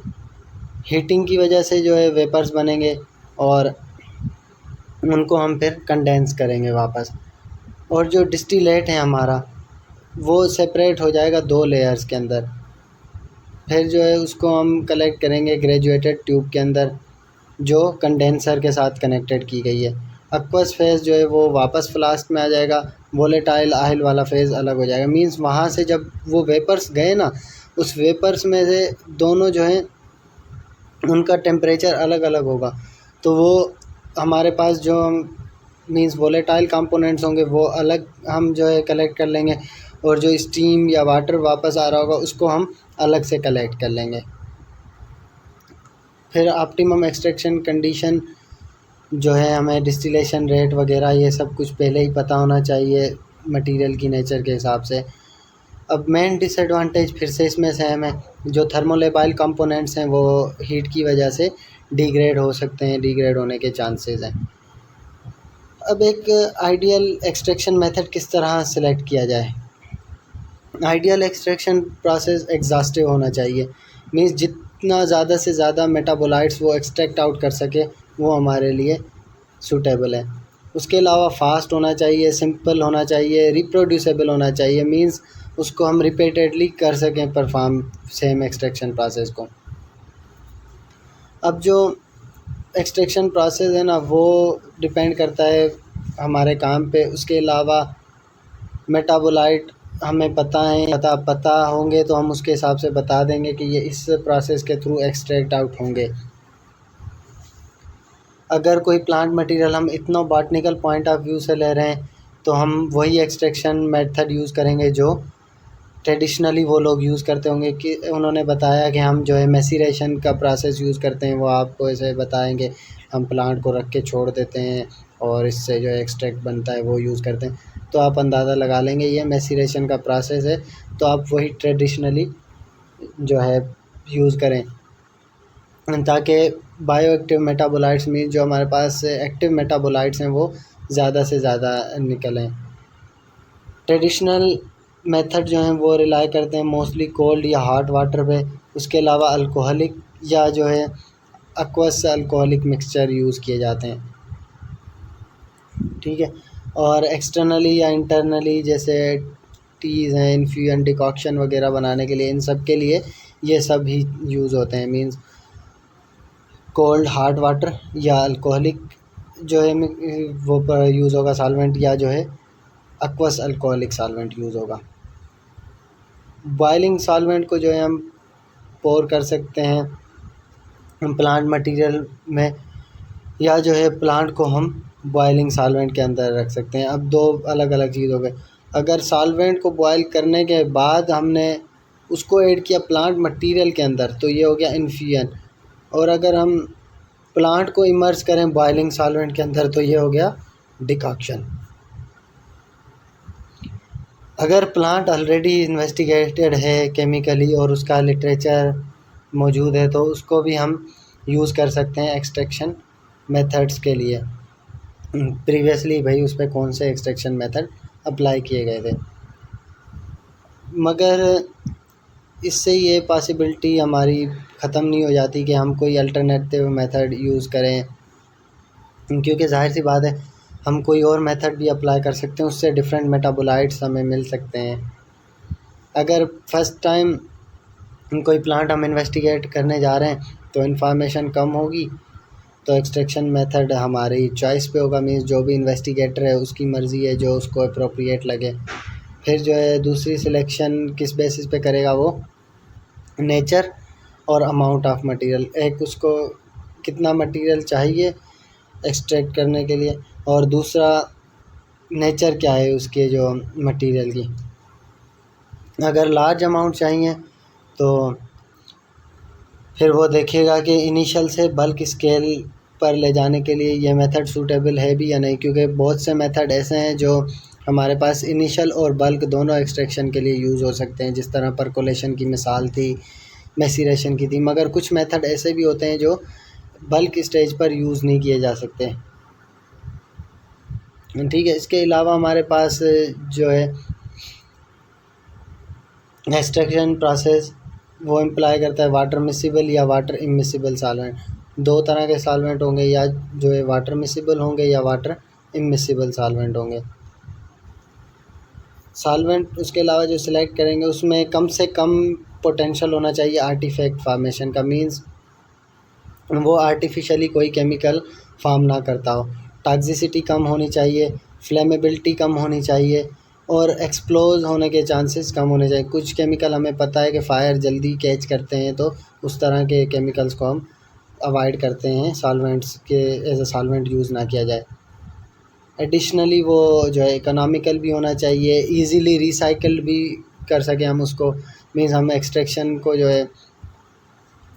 हीटिंग की वजह से जो है वेपर्स बनेंगे और उनको हम फिर कंडेंस करेंगे वापस, और जो डिस्टिलेट है हमारा वो सेपरेट हो जाएगा 2 लेयर्स के अंदर। फिर जो है उसको हम कलेक्ट करेंगे ग्रेजुएटेड ट्यूब के अंदर, जो कंडेंसर के साथ कनेक्टेड की गई है। एक्वस फेज़ जो है वो वापस फ्लास्क में आ जाएगा, वोलेटाइल आयल वाला फेज़ अलग हो जाएगा। मींस वहाँ से जब वो वेपर्स गए ना, उस वेपर्स में से दोनों जो हैं उनका टेम्परेचर अलग अलग होगा, तो वो हमारे पास जो मींस वोलेटाइल कंपोनेंट्स होंगे वो अलग हम जो है कलेक्ट कर लेंगे, और जो स्टीम या वाटर वापस आ रहा होगा उसको हम अलग से कलेक्ट कर लेंगे। फिर ऑप्टिमम एक्सट्रैक्शन कंडीशन जो है, हमें डिस्टिलेशन रेट वगैरह ये सब कुछ पहले ही पता होना चाहिए मटेरियल की नेचर के हिसाब से। अब मेन डिसएडवांटेज फिर से इसमें सेम है, जो थर्मोलेबाइल कंपोनेंट्स हैं वो हीट की वजह से डिग्रेड हो सकते हैं, डिग्रेड होने के चांसेस हैं। अब एक आइडियल एक्सट्रैक्शन मेथड किस तरह सेलेक्ट किया जाए। आइडियल एक्सट्रैक्शन प्रोसेस एग्जॉस्टिव होना चाहिए, मीन्स जितना ज़्यादा से ज़्यादा मेटाबोलाइट्स वो एक्सट्रैक्ट आउट कर सके वो हमारे लिए सूटेबल है। उसके अलावा फास्ट होना चाहिए, सिंपल होना चाहिए, रिप्रोड्यूसेबल होना चाहिए, मींस उसको हम रिपीटेडली कर सकें परफॉर्म सेम एक्सट्रैक्शन प्रोसेस को। अब जो एक्सट्रैक्शन प्रोसेस है ना वो डिपेंड करता है हमारे काम पे। उसके अलावा मेटाबोलाइट हमें पता होंगे तो हम उसके हिसाब से बता देंगे कि ये इस प्रोसेस के थ्रू एक्सट्रैक्ट आउट होंगे। अगर कोई प्लांट मटेरियल हम इतना बॉटनिकल पॉइंट ऑफ व्यू से ले रहे हैं तो हम वही एक्सट्रैक्शन मेथड यूज़ करेंगे जो ट्रेडिशनली वो लोग यूज़ करते होंगे। कि उन्होंने बताया कि हम जो है मैसीरेशन का प्रोसेस यूज़ करते हैं, वो आपको ऐसे बताएंगे हम प्लांट को रख के छोड़ देते हैं और इससे जो है एक्सट्रैक्ट बनता है वो यूज़ करते हैं। तो आप अंदाज़ा लगा लेंगे ये मैसीरेशन का प्रोसेस है, तो आप वही ट्रेडिशनली जो है यूज़ करें, ताकि बायो एक्टिव मेटाबोलाइट्स मीन जो हमारे पास एक्टिव मेटाबोलाइट्स हैं वो ज़्यादा से ज़्यादा निकलें। ट्रेडिशनल मेथड जो हैं वो रिलाई करते हैं मोस्टली कोल्ड या हॉट वाटर पे। उसके अलावा अल्कोहलिक या जो है एक्वस अल्कोहलिक मिक्सचर यूज़ किए जाते हैं। ठीक है, और एक्सटर्नली या इंटरनली जैसे टीज़ हैं, इन्फ्यूजन डिकॉक्शन वगैरह बनाने के लिए, इन सब के लिए ये सब ही यूज़ होते हैं। मींस कोल्ड हॉट वाटर या अल्कोहलिक जो है वो यूज़ होगा सॉल्वेंट, या जो है एक्वस अल्कोहलिक सॉल्वेंट यूज़ होगा। बॉइलिंग सॉल्वेंट को जो है हम पोर कर सकते हैं प्लांट मटेरियल में, या जो है प्लांट को हम बॉयलिंग सॉल्वेंट के अंदर रख सकते हैं। अब दो अलग अलग चीज़ हो गए। अगर सॉल्वेंट को बॉयल करने के बाद हमने उसको ऐड किया प्लांट मटेरियल के अंदर तो ये हो गया इन्फ्यूजन, और अगर हम प्लांट को इमर्स करें बॉयलिंग सॉल्वेंट के अंदर तो ये हो गया डिकॉक्शन। अगर प्लांट ऑलरेडी इन्वेस्टिगेटेड है केमिकली और उसका लिटरेचर मौजूद है तो उसको भी हम यूज़ कर सकते हैं एक्सट्रैक्शन मेथड्स के लिए। प्रीवियसली भाई उस पर कौन से एक्सट्रैक्शन मेथड अप्लाई किए गए थे, मगर इससे ये पॉसिबिलिटी हमारी ख़त्म नहीं हो जाती कि हम कोई अल्टरनेटिव मेथड यूज़ करें, क्योंकि जाहिर सी बात है हम कोई और मेथड भी अप्लाई कर सकते हैं, उससे डिफरेंट मेटाबोलाइट्स हमें मिल सकते हैं। अगर फर्स्ट टाइम कोई प्लांट हम इन्वेस्टिगेट करने जा रहे हैं तो इन्फॉर्मेशन कम होगी, तो एक्सट्रैक्शन मेथड हमारी चॉइस पे होगा, मीन्स जो भी इन्वेस्टिगेटर है उसकी मर्ज़ी है जो उसको अप्रोप्रिएट लगे। फिर जो है दूसरी सिलेक्शन किस बेसिस पे करेगा, वो नेचर और अमाउंट ऑफ मटेरियल, एक उसको कितना मटेरियल चाहिए एक्सट्रैक्ट करने के लिए, और दूसरा नेचर क्या है उसके जो मटेरियल की। अगर लार्ज अमाउंट चाहिए तो फिर वो देखेगा कि इनिशियल से बल्क स्केल पर ले जाने के लिए ये मेथड सूटेबल है भी या नहीं, क्योंकि बहुत से मेथड ऐसे हैं जो हमारे पास इनिशियल और बल्क दोनों एक्सट्रैक्शन के लिए यूज़ हो सकते हैं, जिस तरह परकोलेशन की मिसाल थी, मैसीरेशन की थी। मगर कुछ मेथड ऐसे भी होते हैं जो बल्क स्टेज पर यूज़ नहीं किए जा सकते, ठीक है। इसके अलावा हमारे पास जो है एक्सट्रैक्शन प्रोसेस वो इम्प्लाई करता है वाटर मिसिबल या वाटर इमिसिबल सॉल्वेंट। दो तरह के सॉल्वेंट होंगे, या जो है वाटर मिसिबल होंगे या वाटर इमिसिबल सॉल्वेंट होंगे। सॉल्वेंट उसके अलावा जो सिलेक्ट करेंगे उसमें कम से कम पोटेंशियल होना चाहिए आर्टिफैक्ट फार्मेशन का, मींस वो आर्टिफिशियली कोई केमिकल फार्म ना करता हो। टॉक्सिसिटी कम होनी चाहिए, फ्लेमेबिलिटी कम होनी चाहिए, और एक्सप्लोज होने के चांसेस कम होने चाहिए। कुछ केमिकल हमें पता है कि फ़ायर जल्दी कैच करते हैं, तो उस तरह के केमिकल्स को हम अवॉइड करते हैं, सॉल्वेंट्स के एज ए सॉल्वेंट यूज़ ना किया जाए। एडिशनली वो जो है इकोनॉमिकल भी होना चाहिए, इजीली रिसाइकल्ड भी कर सकें हम उसको, मीन्स हम एक्सट्रैक्शन को जो है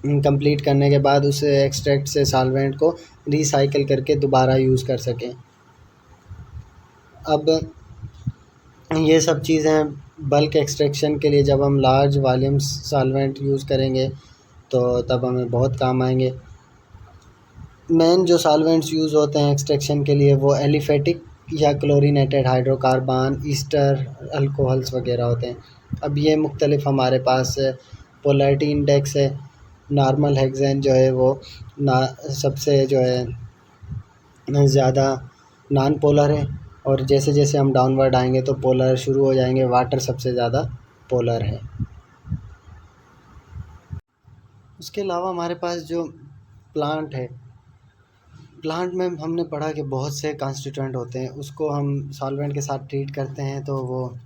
कंप्लीट करने के बाद उस एक्सट्रैक्ट से सॉल्वेंट को रिसाइकल करके दोबारा यूज़ कर सकें। अब ये सब चीज़ें बल्क एक्सट्रैक्शन के लिए जब हम लार्ज वॉल्यूम्स सॉल्वेंट यूज़ करेंगे तो तब हमें बहुत काम आएंगे। मेन जो सॉल्वेंट्स यूज़ होते हैं एक्सट्रैक्शन के लिए वो एलिफेटिक या क्लोरीनेटेड हाइड्रोकार्बन, ईस्टर अल्कोहल्स वगैरह होते हैं। अब ये मुख्तलिफ हमारे पास पोलैरिटी इंडेक्स है। नॉर्मल हेक्सेन जो है वो ना सबसे जो है ज़्यादा नॉन पोलर है, और जैसे जैसे हम डाउनवर्ड आएंगे तो पोलर शुरू हो जाएंगे। वाटर सबसे ज़्यादा पोलर है। उसके अलावा हमारे पास जो प्लांट है, प्लांट में हमने पढ़ा कि बहुत से कॉन्स्टिट्यूएंट होते हैं, उसको हम सॉल्वेंट के साथ ट्रीट करते हैं तो वो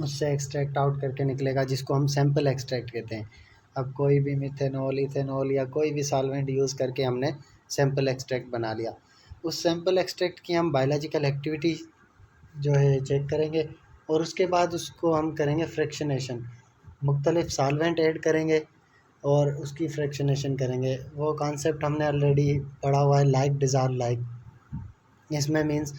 उससे एक्सट्रैक्ट आउट करके निकलेगा, जिसको हम सैंपल एक्सट्रैक्ट कहते हैं। अब कोई भी मिथेनॉल, इथेनॉल या कोई भी सॉल्वेंट यूज़ करके हमने सैंपल एक्सट्रैक्ट बना लिया। उस सैंपल एक्सट्रैक्ट की हम बायोलॉजिकल एक्टिविटी जो है चेक करेंगे, और उसके बाद उसको हम करेंगे फ्रैक्शनेशन। मुख्तलिफ सॉल्वेंट ऐड करेंगे और उसकी फ्रैक्शनेशन करेंगे। वो कॉन्सेप्ट हमने ऑलरेडी पढ़ा हुआ है, लाइक डिज़ाल्व लाइक। इसमें मीन्स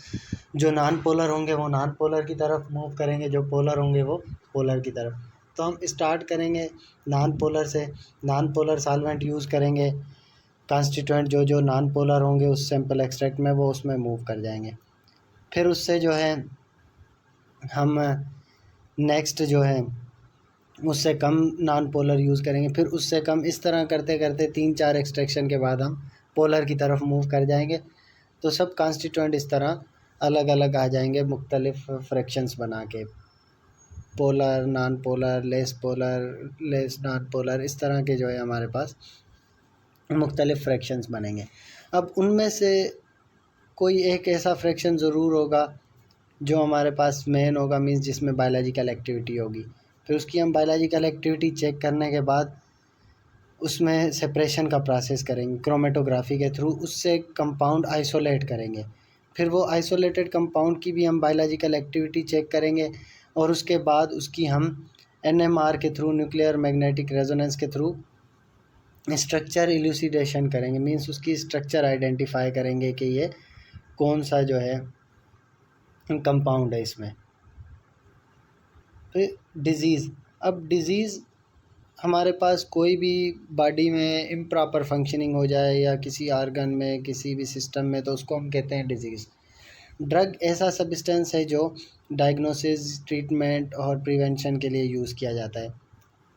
जो नॉन पोलर होंगे वो नॉन पोलर की तरफ मूव करेंगे, जो पोलर होंगे वो पोलर की तरफ। तो हम स्टार्ट करेंगे नॉन पोलर से, नॉन पोलर सॉल्वेंट यूज़ करेंगे। कॉन्स्टिट्यूएंट जो जो नॉन पोलर होंगे उस सैंपल एक्सट्रैक्ट में वो उसमें मूव कर जाएंगे। फिर उससे जो है हम नेक्स्ट जो है उससे कम नॉन पोलर यूज़ करेंगे। फिर उससे कम, इस तरह करते करते 3-4 एक्सट्रैक्शन के बाद हम पोलर की तरफ मूव कर जाएंगे। तो सब कॉन्स्टिट्यूएंट इस तरह अलग अलग आ जाएंगे मुख्तलिफ फ्रैक्शंस बना के, polar, non polar, less non polar, इस तरह के जो है हमारे पास मुख्तलिफ फ्रैक्शंस बनेंगे। अब उनमें से कोई एक ऐसा फ्रैक्शन ज़रूर होगा जो हमारे पास मेन होगा, मीन्स जिसमें बायोलॉजिकल एक्टिविटी होगी। फिर उसकी हम बायोलॉजिकल एक्टिविटी चेक करने के बाद उसमें सेपरेशन का प्रोसेस करेंगे क्रोमेटोग्राफी के थ्रू, उससे कंपाउंड आइसोलेट करेंगे। फिर वो आइसोलेटेड कंपाउंड की भी हम बायोलॉजिकल एक्टिविटी चेक करेंगे और उसके बाद उसकी हम NMR के थ्रू, न्यूक्लियर मैग्नेटिक रेजोनेंस के थ्रू स्ट्रक्चर इल्यूसिडेशन करेंगे। मींस उसकी स्ट्रक्चर आइडेंटिफाई करेंगे कि ये कौन सा जो है कंपाउंड है इसमें। फिर डिज़ीज़, अब डिज़ीज़ हमारे पास कोई भी बॉडी में इम्प्रॉपर फंक्शनिंग हो जाए या किसी आर्गन में, किसी भी सिस्टम में, तो उसको हम कहते हैं डिज़ीज़। ड्रग ऐसा सब्सटेंस है जो डायग्नोसिस, ट्रीटमेंट और प्रिवेंशन के लिए यूज़ किया जाता है।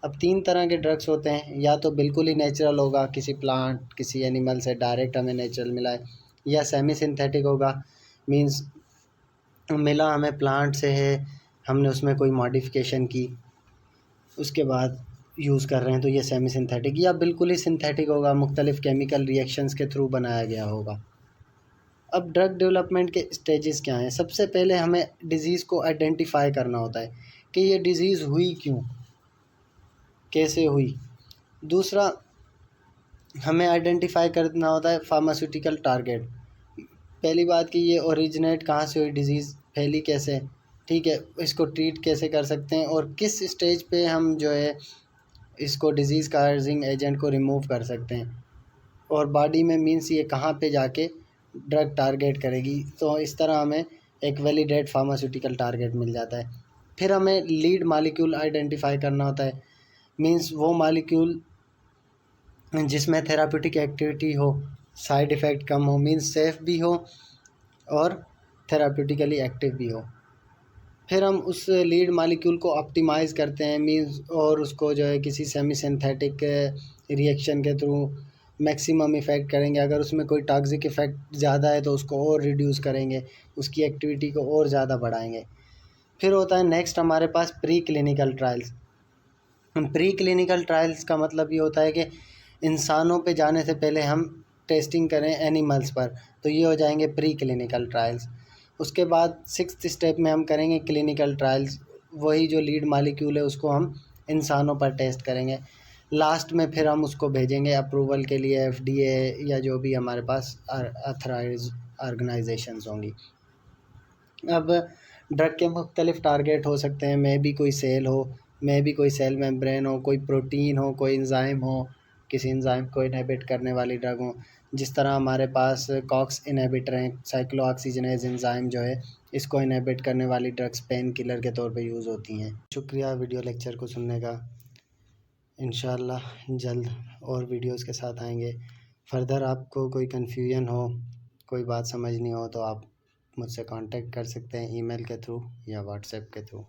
अब 3 तरह के ड्रग्स होते हैं, या तो बिल्कुल ही नेचुरल होगा, किसी प्लांट, किसी एनिमल से डायरेक्ट हमें नेचुरल मिला है, या सेमी सिंथेटिक होगा, मींस मिला हमें प्लांट से है, हमने उसमें कोई मॉडिफिकेशन की, उसके बाद यूज़ कर रहे हैं, तो ये सेमी सिंथेटिक। या बिल्कुल ही सिंथेटिक होगा, मुख्तलिफ़ केमिकल रिएक्शंस के थ्रू बनाया गया होगा। अब ड्रग डेवलपमेंट के स्टेजेस क्या हैं? सबसे पहले हमें डिज़ीज़ को आइडेंटिफाई करना होता है कि ये डिज़ीज़ हुई क्यों, कैसे हुई। दूसरा, हमें आइडेंटिफाई करना होता है फार्मास्यूटिकल टारगेट। पहली बात कि ये ओरिजिनेट कहाँ से हुई, डिज़ीज़ फैली कैसे, ठीक है, इसको ट्रीट कैसे कर सकते हैं और किस स्टेज पे हम जो है इसको डिज़ीज़ काजिंग एजेंट को रिमूव कर सकते हैं, और बॉडी में मींस ये कहाँ पे जाके ड्रग टारगेट करेगी। तो इस तरह हमें एक वैलिडेट फार्मास्यूटिकल टारगेट मिल जाता है। फिर हमें लीड मॉलिक्यूल आइडेंटिफाई करना होता है, मींस वो मॉलिक्यूल जिसमें थेराप्यूटिक एक्टिविटी हो, साइड इफ़ेक्ट कम हो, मींस सेफ़ भी हो और थेराप्यूटिकली एक्टिव भी हो। फिर हम उस लीड मॉलिक्यूल को ऑप्टिमाइज़ करते हैं, मींस, और उसको जो है किसी सेमी सिंथेटिक रिएक्शन के थ्रू मैक्सिमम इफ़ेक्ट करेंगे। अगर उसमें कोई टॉक्सिक इफ़ेक्ट ज़्यादा है तो उसको और रिड्यूस करेंगे, उसकी एक्टिविटी को और ज़्यादा बढ़ाएंगे। फिर होता है नेक्स्ट हमारे पास pre clinical trials. Pre clinical trials का मतलब ये होता है कि इंसानों पे जाने से पहले हम टेस्टिंग करें एनिमल्स पर, तो ये हो जाएंगे प्री क्लिनिकल ट्रायल्स। उसके बाद 6th स्टेप में हम करेंगे क्लिनिकल ट्रायल्स, वही जो लीड मॉलिक्यूल है उसको हम इंसानों पर टेस्ट करेंगे। लास्ट में फिर हम उसको भेजेंगे अप्रूवल के लिए FDA या जो भी हमारे पास ऑथराइज ऑर्गेनाइजेशंस होंगी। अब ड्रग के मुख्तलिफ़ टारगेट हो सकते हैं, मे भी कोई सेल हो, मे भी कोई सेल मेम्ब्रेन हो, कोई प्रोटीन हो, कोई एंजाइम हो, किसी एंजाइम को इनहिबिट करने वाली ड्रग हो। जिस तरह हमारे पास कॉक्स इनहिबिटर हैं, साइक्लोऑक्सीजनेज एंजाइम जो है, इसको इनहिबिट करने वाली ड्रग्स पेन किलर के तौर पे यूज़ होती हैं। शुक्रिया वीडियो लेक्चर को सुनने का। इंशाअल्लाह जल्द और वीडियोज़ के साथ आएंगे। फ़र्दर आपको कोई कन्फ्यूजन हो, कोई बात समझ नहीं हो, तो आप मुझसे कांटेक्ट कर सकते हैं ईमेल के थ्रू या व्हाट्सएप के थ्रू।